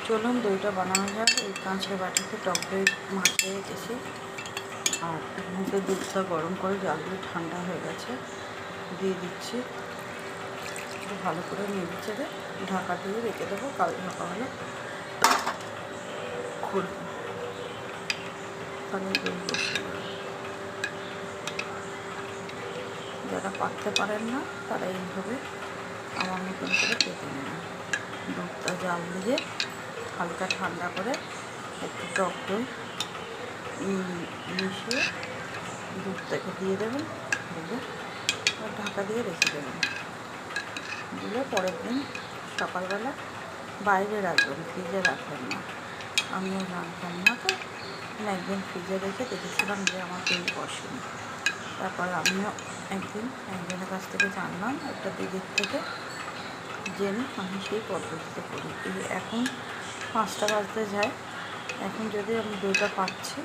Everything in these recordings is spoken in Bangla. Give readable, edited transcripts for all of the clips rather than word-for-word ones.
চলুন দইটা বানানো যাক। এই কাঁচের বাটিতে টক দই মাখিয়ে রেখেছি, আর এর মধ্যে দুধটা গরম করে জাল দিয়ে ঠান্ডা হয়ে গেছে, দিয়ে দিচ্ছি। ভালো করে নেড়ে চেড়ে ঢাকা দিয়ে রেখে দেবো। কাল সকালে খুলবো, তাহলে দই বসে যাবে। যারা পাততে পারেন না তারা এইভাবে আমার মতন করে কেটে নেবেন। দুধটা জাল দিয়ে হালকা ঠান্ডা করে একটু টক দই মিশিয়ে দুধটাকে দিয়ে দেবেন, দিয়ে ঢাকা দিয়ে রেখে দেবেন। দিলে পরের দিন সকালবেলা বাইরে রাখবেন, ফ্রিজে রাখবেন না। আমিও জানতাম না, তো একদিন ফ্রিজে রেখে দেখেছিলাম যে আমার দই বসেনি। তারপর আমিও একদিন একজনের কাছ থেকে জানলাম, একটা দিদির থেকে জেনে আমি সেই পদ্ধতিতে করি। এখন 5টা বাজতে যায়, এখন যদি আমি দইটা পাচ্ছি,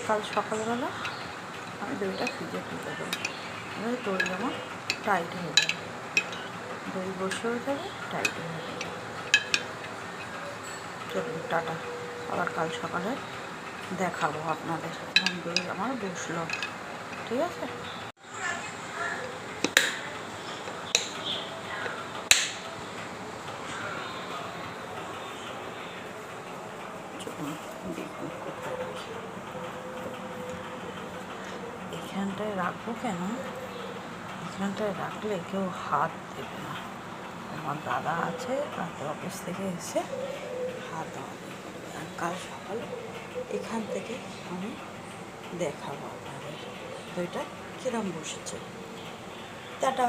কাল সকালবেলা আমি দইটা ফ্রিজে তুলে দেবো। এবার দই আমার টাইট হয়ে যাবে, দই বসেও যাবে, টাইট হয়ে যাবে। চলুন টাটা, আবার কাল সকালে দেখাবো আপনাদের। এখন দই আমার বসলো, ঠিক আছে। এখানটায় রাখবো কেন, এখানটায় রাখলে কেউ হাত দেবে না। আমার দাদা আছে, রাতে অফিস থেকে এসে হাত দেবে। আর কাল সকালে এখান থেকে আমি দেখাবো আপনাদের দইটা কীরকম বসেছে। টাটা।